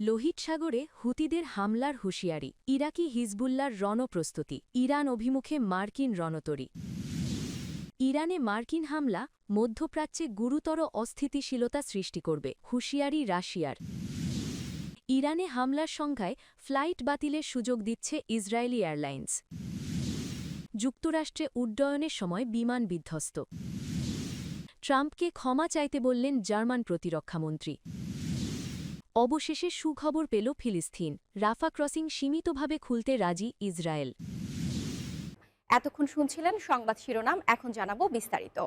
লোহিত সাগরে হুতিদের হামলার হুঁশিয়ারি, ইরাকি হিজবুল্লার রণপ্রস্তুতি, ইরান অভিমুখে মার্কিন রণতরী। ইরানে মার্কিন হামলা মধ্যপ্রাচ্যে গুরুতর অস্থিতিশীলতা সৃষ্টি করবে, হুঁশিয়ারি রাশিয়ার। ইরানে হামলার সংখ্যায় ফ্লাইট বাতিলের সুযোগ দিচ্ছে ইসরায়েলি এয়ারলাইন্স। যুক্তরাষ্ট্রে উড্ডয়নের সময় বিমান বিধ্বস্ত। ট্রাম্পকে ক্ষমা চাইতে বললেন জার্মান প্রতিরক্ষামন্ত্রী। অবশেষে সুখবর পেল ফিলিস্তিন, রাফা ক্রসিং সীমিতভাবে খুলতে রাজি ইসরায়েল। এতক্ষণ শুনছিলেন সংবাদ শিরোনাম, এখন জানাবো বিস্তারিত।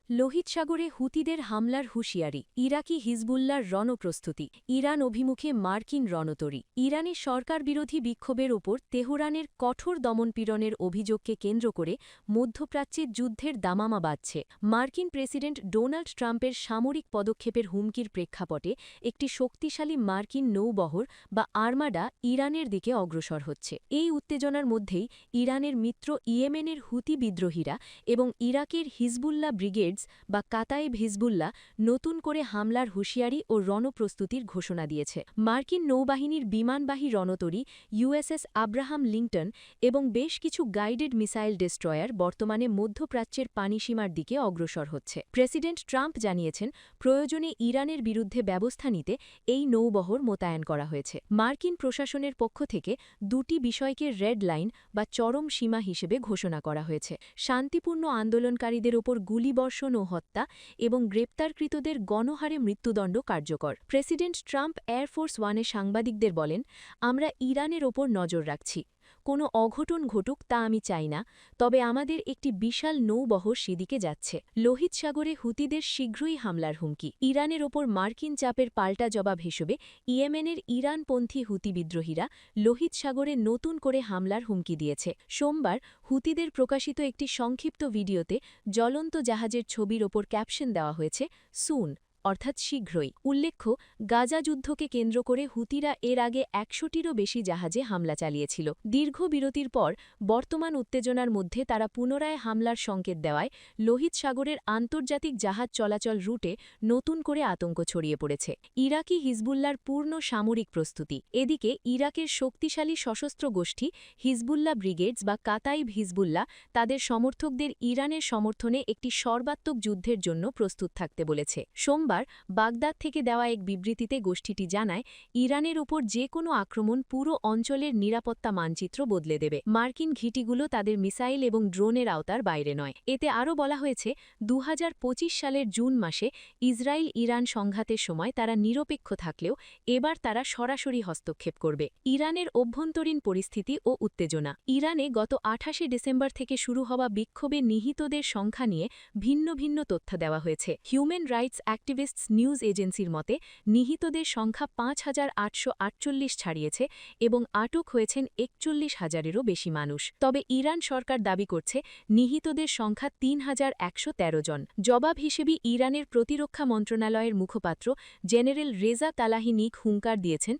লোহিত সাগরে হুতিদের হামলার হুঁশিয়ারি, ইরাকি হিজবুল্লার রণপ্রস্তুতি, ইরান অভিমুখে মার্কিন রণতরী। ইরানের সরকারবিরোধী বিক্ষোভের ওপর তেহরানের কঠোর দমনপীড়নের অভিযোগকে কেন্দ্র করে মধ্যপ্রাচ্যে যুদ্ধের দামামা বাজছে। মার্কিন প্রেসিডেন্ট ডোনাল্ড ট্রাম্পের সামরিক পদক্ষেপের হুমকির প্রেক্ষাপটে একটি শক্তিশালী মার্কিন নৌবহর বা আর্মাডা ইরানের দিকে অগ্রসর হচ্ছে। এই উত্তেজনার মধ্যেই ইরানের মিত্র ইয়েমেনের হুতি বিদ্রোহীরা এবং ইরাকের হিজবুল্লাহ ব্রিগেড বা কাতাইব হিজবুল্লাহ নতুন করে হামলার হুঁশিয়ারি ও রণপ্রস্তুতির ঘোষণা দিয়েছে। মার্কিন নৌবাহিনীর বিমানবাহী রণতরী ইউএসএস আব্রাহাম লিংটন এবং বেশ কিছু গাইডেড মিসাইল ডেস্ট্রয়ার বর্তমানে মধ্যপ্রাচ্যের পানিসীমার দিকে অগ্রসর হচ্ছে। প্রেসিডেন্ট ট্রাম্প জানিয়েছেন, প্রয়োজনে ইরানের বিরুদ্ধে ব্যবস্থা নিতে এই নৌবহর মোতায়েন করা হয়েছে। মার্কিন প্রশাসনের পক্ষ থেকে দুটি বিষয়কে রেড লাইন বা চরম সীমা হিসেবে ঘোষণা করা হয়েছে: শান্তিপূর্ণ আন্দোলনকারীদের ওপর গুলিবর্ষণ ও হত্যা এবং গ্রেপ্তারকৃতদের গণহারে মৃত্যুদণ্ড কার্যকর। প্রেসিডেন্ট ট্রাম্প এয়ারফোর্স ওয়ানে সাংবাদিকদের বলেন, আমরা ইরানের ওপর নজর রাখছি। কোনো অঘটন ঘটুক তা আমি চাই না, তবে আমাদের একটি বিশাল নৌবহর সেদিকে যাচ্ছে। লোহিত সাগরে হুতিদের শীঘ্রই হামলার হুমকি, ইরানের ওপর মার্কিন চাপের পাল্টা জবাব হিসেবে ইয়েমেনের ইরানপন্থী হুতি বিদ্রোহীরা লোহিত সাগরে নতুন করে হামলার হুমকি দিয়েছে। সোমবার হুতিদের প্রকাশিত একটি সংক্ষিপ্ত ভিডিওতে জ্বলন্ত জাহাজের ছবির ওপর ক্যাপশন দেওয়া হয়েছে, সুন, অর্থাৎ শীঘ্রই। উল্লেখ্য, গাজা যুদ্ধকে কেন্দ্র করে হুতিরা এর আগে ১০০টিরও বেশি জাহাজে হামলা চালিয়েছিল। দীর্ঘ বিরতির পর বর্তমান উত্তেজনার মধ্যে তারা পুনরায় হামলার সংকেত দেওয়ায় লোহিত সাগরের আন্তর্জাতিক জাহাজ চলাচল রুটে নতুন করে আতঙ্ক ছড়িয়ে পড়েছে। ইরাকি হিজবুল্লার পূর্ণ সামরিক প্রস্তুতি। এদিকে ইরাকের শক্তিশালী সশস্ত্র গোষ্ঠী হিজবুল্লাহ ব্রিগেডস বা কাতাইব হিজবুল্লাহ তাদের সমর্থকদের ইরানের সমর্থনে একটি সর্বাত্মক যুদ্ধের জন্য প্রস্তুত থাকতে বলেছে। সোমবার বাগদাদ থেকে দেওয়া এক বিবৃতিতে গোষ্ঠীটি জানায়, ইরানের ওপর যে কোনো আক্রমণ পুরো অঞ্চলের নিরাপত্তা মানচিত্র বদলে দেবে। মার্কিন ঘিটিগুলো তাদের মিসাইল এবং ড্রোনের আওতার বাইরে নয়। এতে আরও বলা হয়েছে, ২০২৫ সালের জুন মাসে ইসরায়েল ইরান সংঘাতের সময় তারা নিরপেক্ষ থাকলেও এবার তারা সরাসরি হস্তক্ষেপ করবে। ইরানের অভ্যন্তরীণ পরিস্থিতি ও উত্তেজনা। ইরানে গত ২৮ ডিসেম্বর থেকে শুরু হওয়া বিক্ষোভে নিহতদের সংখ্যা নিয়ে ভিন্ন ভিন্ন তথ্য দেওয়া হয়েছে। হিউম্যান রাইটস অ্যাক্টিভিস্টস নিউজ এজেন্সির মতে, নিহতদের সংখ্যা ৫,৮৪৮ ছাড়িয়েছে এবং আটক হয়েছেন ৪১,০০০-এরও বেশি মানুষ। তবে ইরান সরকার দাবি করছে, নিহতদের সংখ্যা ৩,১১৩ জন। জবাব হিসেবে ইরানের প্রতিরক্ষা মন্ত্রণালয়ের মুখপাত্র জেনারেল রেজা তালাহিনিক হুঙ্কার দিয়েছেন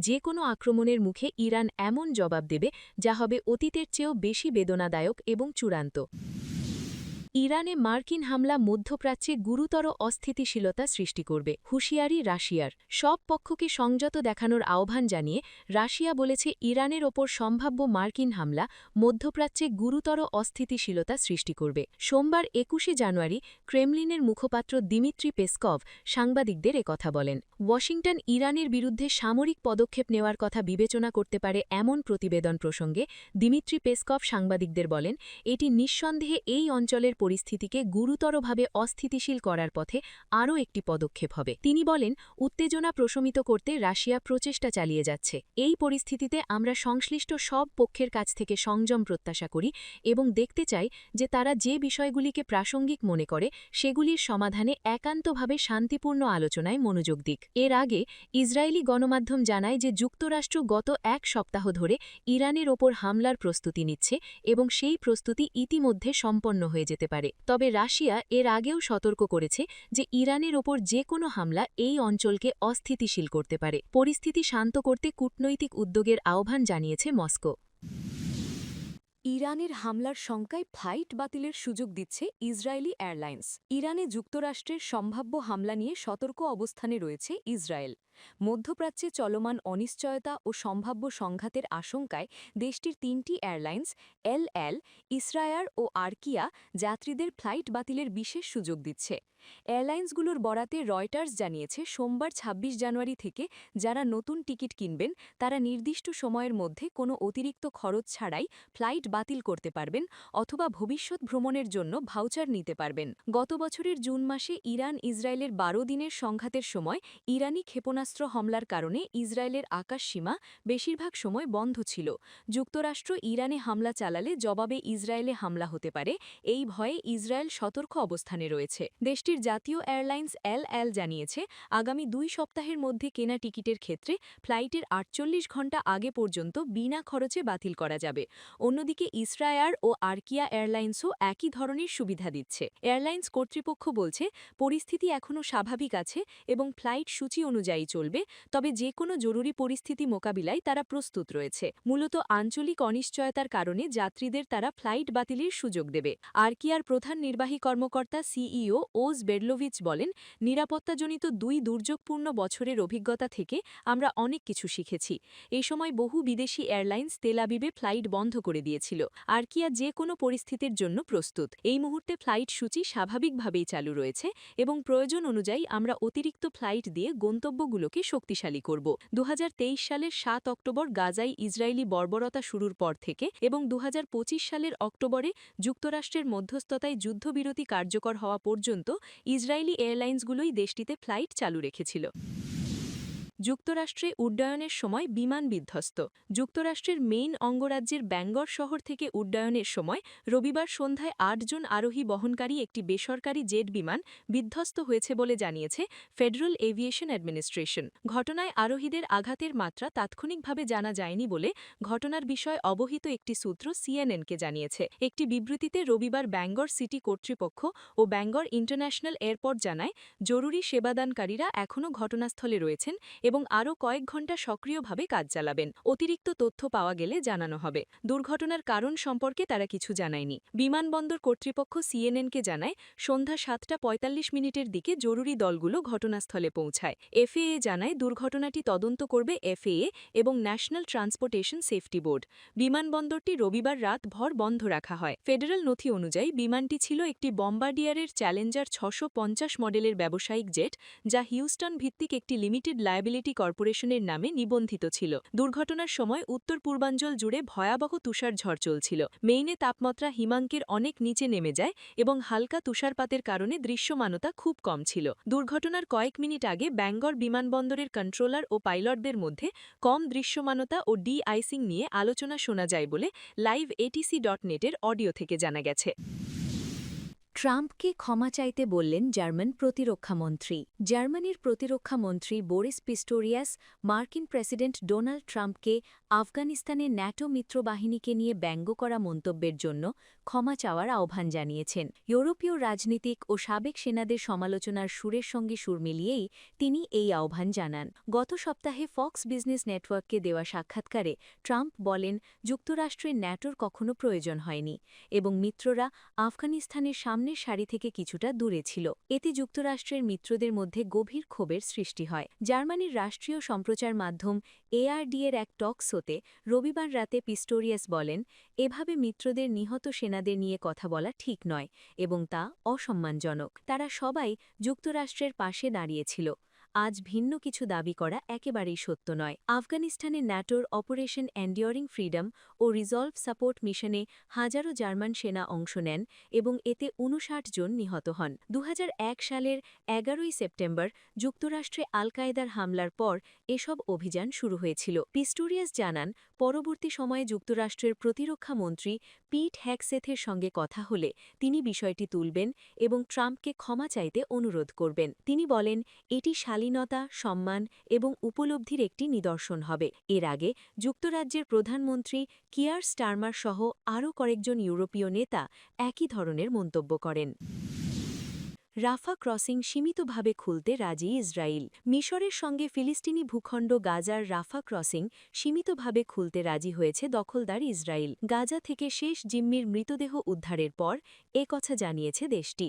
যে কোনো আক্রমণের মুখে ইরান এমন জবাব দেবে যা হবে অতীতের চেয়েও বেশি বেদনাদায়ক এবং চূড়ান্ত। ইরানে মার্কিন হামলা মধ্যপ্রাচ্যে গুরুতর অস্থিতিশীলতা সৃষ্টি করবে, হুঁশিয়ারি রাশিয়ার। সব পক্ষকে সংযত দেখানোর আহ্বান জানিয়ে রাশিয়া বলেছে, ইরানের ওপর সম্ভাব্য মার্কিন হামলা মধ্যপ্রাচ্যে গুরুতর অস্থিতিশীলতা সৃষ্টি করবে। সোমবার ২১ জানুয়ারি ক্রেমলিনের মুখপাত্র দিমিত্রি পেসকভ সাংবাদিকদের একথা বলেন। ওয়াশিংটন ইরানের বিরুদ্ধে সামরিক পদক্ষেপ নেওয়ার কথা বিবেচনা করতে পারে এমন প্রতিবেদন প্রসঙ্গে দিমিত্রি পেসকভ সাংবাদিকদের বলেন, এটি নিঃসন্দেহে এই অঞ্চলের পরিস্থিতিকে গুরুতরভাবে অস্থিতিশীল করার পথে আরও একটি পদক্ষেপ হবে। তিনি বলেন, উত্তেজনা প্রশমিত করতে রাশিয়া প্রচেষ্টা চালিয়ে যাচ্ছে। এই পরিস্থিতিতে আমরা সংশ্লিষ্ট সব পক্ষের কাছ থেকে সংযম প্রত্যাশা করি এবং দেখতে চাই যে তারা যে বিষয়গুলিকে প্রাসঙ্গিক মনে করে সেগুলির সমাধানে একান্তভাবে শান্তিপূর্ণ আলোচনায় মনোযোগ দিক। এর আগে ইসরায়েলি গণমাধ্যম জানায় যে যুক্তরাষ্ট্র গত এক সপ্তাহ ধরে ইরানের ওপর হামলার প্রস্তুতি নিচ্ছে এবং সেই প্রস্তুতি ইতিমধ্যে সম্পন্ন হয়ে যেতে পারে। তবে রাশিয়া এর আগেও সতর্ক করেছে যে ইরানের ওপর যে কোনো হামলা এই অঞ্চলকে অস্থিতিশীল করতে পারে। পরিস্থিতি শান্ত করতে কূটনৈতিক উদ্যোগের আহ্বান জানিয়েছে মস্কো। ইরানের হামলার শঙ্কায় ফ্লাইট বাতিলের সুযোগ দিচ্ছে ইসরায়েলি এয়ারলাইন্স। ইরানে যুক্তরাষ্ট্রের সম্ভাব্য হামলা নিয়ে সতর্ক অবস্থানে রয়েছে ইসরায়েল। মধ্যপ্রাচ্যে চলমান অনিশ্চয়তা ও সম্ভাব্য সংঘাতের আশঙ্কায় দেশটির ৩টি এয়ারলাইন্স এল, ইসরায়ার ও আরকিয়া যাত্রীদের ফ্লাইট বাতিলের বিশেষ সুযোগ দিচ্ছে। এয়ারলাইন্সগুলোর বরাতে রয়টার্স জানিয়েছে সোমবার ২৬ জানুয়ারি থেকে যারা নতুন টিকিট কিনবেন তারা নির্দিষ্ট সময়ের মধ্যে কোনো অতিরিক্ত খরচ ছাড়াই ফ্লাইট বাতিল করতে পারবেন অথবা ভবিষ্যৎ ভ্রমণের জন্য ভাউচার নিতে পারবেন। গত বছরের জুন মাসে ইরান ইসরায়েলের ১২ দিনের সংঘাতের সময় ইরানি ক্ষেপণাস্ত্র হামলার কারণে ইসরায়েলের আকাশসীমা বেশিরভাগ সময় বন্ধ ছিল। যুক্তরাষ্ট্র ইরানে হামলা চালালে জবাবে ইসরায়েলে হামলা হতে পারে, এই ভয়ে ইসরায়েল সতর্ক অবস্থানে রয়েছে। দেশটির জাতীয় এয়ারলাইন্স এল জানিয়েছে আগামী ২ সপ্তাহের মধ্যে কেনা টিকিটের ক্ষেত্রে ফ্লাইটের ৪৮ ঘণ্টা আগে পর্যন্ত বিনা খরচে বাতিল করা যাবে। অন্যদিকে ইসরায়ার ও আরকিয়া এয়ারলাইন্সও একই ধরনের সুবিধা দিচ্ছে। এয়ারলাইন্স কর্তৃপক্ষ বলছে পরিস্থিতি এখনও স্বাভাবিক আছে এবং ফ্লাইট সূচি অনুযায়ী চলবে, তবে যে কোনো জরুরি পরিস্থিতি মোকাবিলায় তারা প্রস্তুত রয়েছে। মূলত আঞ্চলিক অনিশ্চয়তার কারণে যাত্রীদের তারা ফ্লাইট বাতিলের সুযোগ দেবে। আরকিয়ার প্রধান নির্বাহী কর্মকর্তা সিইও ওজ বেরলোভিচ বলেন, নিরাপত্তাজনিত ২ দুর্যোগপূর্ণ বছরের অভিজ্ঞতা থেকে আমরা অনেক কিছু শিখেছি। এই সময় বহু বিদেশি এয়ারলাইন্স তেল আবিবে ফ্লাইট বন্ধ করে দিয়েছিল। আরকিয়া যে কোনো পরিস্থিতির জন্য প্রস্তুত। এই মুহূর্তে ফ্লাইট সূচি স্বাভাবিকভাবেই চালু রয়েছে এবং প্রয়োজন অনুযায়ী আমরা অতিরিক্ত ফ্লাইট দিয়ে গন্তব্যগুলোকে শক্তিশালী করব। ২০২৩ সালের ৭ অক্টোবর গাজায় ইসরায়েলি বর্বরতা শুরুর পর থেকে এবং ২০২৫ সালের অক্টোবরে যুক্তরাষ্ট্রের মধ্যস্থতায় যুদ্ধবিরতি কার্যকর হওয়া পর্যন্ত ইসরায়েলি এয়ারলাইন্সগুলোই দেশটিতে ফ্লাইট চালু রেখেছিল। যুক্তরাষ্ট্রে উড্ডয়নের সময় বিমান বিধ্বস্ত। যুক্তরাষ্ট্রের মেইন অঙ্গরাজ্যের ব্যাঙ্গর শহর থেকে উড্ডয়নের সময় রবিবার সন্ধ্যায় ৮ জন আরোহী বহনকারী একটি বেসরকারি জেট বিমান বিধ্বস্ত হয়েছে বলে জানিয়েছে ফেডারেল এভিয়েশন অ্যাডমিনিস্ট্রেশন। ঘটনায় আরোহীদের আঘাতের মাত্রা তাৎক্ষণিকভাবে জানা যায়নি বলে ঘটনার বিষয়ে অবহিত একটি সূত্র সিএনএনকে জানিয়েছে। একটি বিবৃতিতে রবিবার ব্যাঙ্গর সিটি কর্তৃপক্ষ ও ব্যাঙ্গর ইন্টারন্যাশনাল এয়ারপোর্ট জানায় জরুরি সেবাদানকারীরা এখনও ঘটনাস্থলে রয়েছেন এবং আরও কয়েক ঘণ্টা সক্রিয়ভাবে কাজ চালাবেন। অতিরিক্ত তথ্য পাওয়া গেলে জানানো হবে। দুর্ঘটনার কারণ সম্পর্কে তারা কিছু জানায়নি। বিমানবন্দর কর্তৃপক্ষ সিএনএনকে জানায় সন্ধ্যা ৭:৪৫ দিকে জরুরি দলগুলো ঘটনাস্থলে পৌঁছায়। এফএএ জানায় দুর্ঘটনাটি তদন্ত করবে এফএএ এবং ন্যাশনাল ট্রান্সপোর্টেশন সেফটি বোর্ড। বিমানবন্দরটি রবিবার রাত ভর বন্ধ রাখা হয়। ফেডারেল নথি অনুযায়ী বিমানটি ছিল একটি বম্বার্ডিয়ারের চ্যালেঞ্জার ৬৫০ মডেলের ব্যবসায়িক জেট, যা হিউস্টন ভিত্তিক একটি লিমিটেড লায়াবিলিটি কর্পোরেশনের নামে নিবন্ধিত ছিল। দুর্ঘটনার সময় উত্তর পূর্বাঞ্চল জুড়ে ভয়াবহ তুষারঝড় চলছিল। মেইনে তাপমাত্রা হিমাঙ্কের অনেক নিচে নেমে যায় এবং হালকা তুষারপাতের কারণে দৃশ্যমানতা খুব কম ছিল। দুর্ঘটনার কয়েক মিনিট আগে ব্যাঙ্গর বিমানবন্দরের কন্ট্রোলার ও পাইলটদের মধ্যে কম দৃশ্যমানতা ও ডি-আইসিং নিয়ে আলোচনা শোনা যায় বলে লাইভ ATC.net-এর অডিও থেকে জানা গেছে। ট্রাম্পকে ক্ষমা চাইতে বললেন জার্মান প্রতিরক্ষামন্ত্রী। জার্মানির প্রতিরক্ষামন্ত্রী বোরিস পিস্টোরিয়াস মার্কিন প্রেসিডেন্ট ডোনাল্ড ট্রাম্পকে আফগানিস্তানে ন্যাটো মিত্রবাহিনীকে নিয়ে ব্যঙ্গ করা মন্তব্যের জন্য ক্ষমা চাওয়ার আহ্বান জানিয়েছেন। ইউরোপীয় রাজনীতিক ও সাবেক সেনাদের সমালোচনার সুরের সঙ্গে সুর মিলিয়েই তিনি এই আহ্বান জানান। গত সপ্তাহে ফক্স বিজনেস নেটওয়ার্ককে দেওয়া সাক্ষাৎকারে ট্রাম্প বলেন যুক্তরাষ্ট্রের ন্যাটোর কখনো প্রয়োজন হয়নি এবং মিত্ররা আফগানিস্তানের সামনের সারি থেকে কিছুটা দূরে ছিল। এতে যুক্তরাষ্ট্রের মিত্রদের মধ্যে গভীর ক্ষোভের সৃষ্টি হয়। জার্মানির রাষ্ট্রীয় সম্প্রচার মাধ্যম ARD-এর এক টক শোতে রবিবার রাতে পিস্টোরিয়াস বলেন, এভাবে মিত্রদের নিহত সেনাদের নিয়ে কথা বলা ঠিক নয় এবং তা অসম্মানজনক। তারা সবাই যুক্তরাষ্ট্রের পাশে দাঁড়িয়েছিল। আজ ভিন্ন কিছু দাবি করা একেবারেই সত্য নয়। আফগানিস্তানে ন্যাটোর অপারেশন এন্ডিওরিং ফ্রিডম ও রিজলভ সাপোর্ট মিশনে হাজারো জার্মান সেনা অংশ নেন এবং এতে ৫৯ জন নিহত হন। ২০০১ সালের ১১ই সেপ্টেম্বর যুক্তরাষ্ট্রে আল কায়েদার হামলার পর এসব অভিযান শুরু হয়েছিল। পিস্টোরিয়াস জানান, পরবর্তী সময়ে যুক্তরাষ্ট্রের প্রতিরক্ষা মন্ত্রী পিট হ্যাগসেথের সঙ্গে কথা হলে তিনি বিষয়টি তুলবেন এবং ট্রাম্পকে ক্ষমা চাইতে অনুরোধ করবেন। তিনি বলেন, এটি শালীনতা, সম্মান এবং উপলব্ধির একটি নিদর্শন হবে। এর আগে যুক্তরাজ্যের প্রধানমন্ত্রী কিয়ার স্টারমার সহ আরও কয়েকজন ইউরোপীয় নেতা একই ধরনের মন্তব্য করেন। রাফা ক্রসিং সীমিতভাবে খুলতে রাজি ইসরায়েল। মিশরের সঙ্গে ফিলিস্তিনি ভূখণ্ড গাজার রাফা ক্রসিং সীমিতভাবে খুলতে রাজি হয়েছে দখলদার ইসরায়েল। গাজা থেকে শেষ জিম্মির মৃতদেহ উদ্ধারের পর এ কথা জানিয়েছে দেশটি।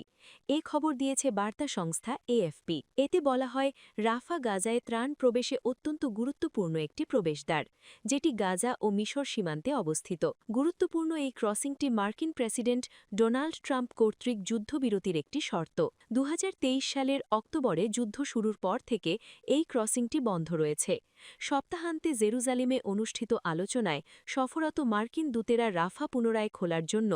এ খবর দিয়েছে বার্তা সংস্থা এএফপি। এতে বলা হয়, রাফা গাজায় ত্রাণ প্রবেশে অত্যন্ত গুরুত্বপূর্ণ একটি প্রবেশদ্বার, যেটি গাজা ও মিশর সীমান্তে অবস্থিত। গুরুত্বপূর্ণ এই ক্রসিংটি মার্কিন প্রেসিডেন্ট ডোনাল্ড ট্রাম্প কর্তৃক যুদ্ধবিরতির একটি শর্ত। 2023 সালের অক্টোবরে যুদ্ধ শুরুর পর থেকে এই ক্রসিংটি বন্ধ রয়েছে। সপ্তাহান্তে জেরুজালেমে অনুষ্ঠিত আলোচনায় সফররত মার্কিন দূতেরা রাফা পুনরায় খোলার জন্য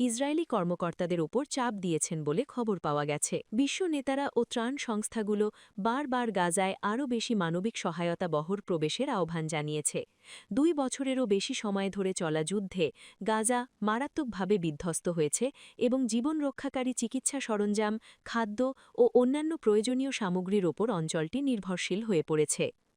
ইসরায়েলি কর্মকর্তাদের ওপর চাপ দিয়েছেন বলে খবর পাওয়া গেছে। বিশ্ব নেতারা ও ত্রাণ সংস্থাগুলো বারবার গাজায় আরও বেশি মানবিক সহায়তা বহর প্রবেশের আহ্বান জানিয়েছে। 2 বছরেরও বেশি সময় ধরে চলা যুদ্ধে গাজা মারাত্মকভাবে বিধ্বস্ত হয়েছে এবং জীবন রক্ষাকারী চিকিৎসা সরঞ্জাম, খাদ্য ও অন্যান্য প্রয়োজনীয় সামগ্রীর ওপর অঞ্চলটি নির্ভরশীল হয়ে পড়েছে।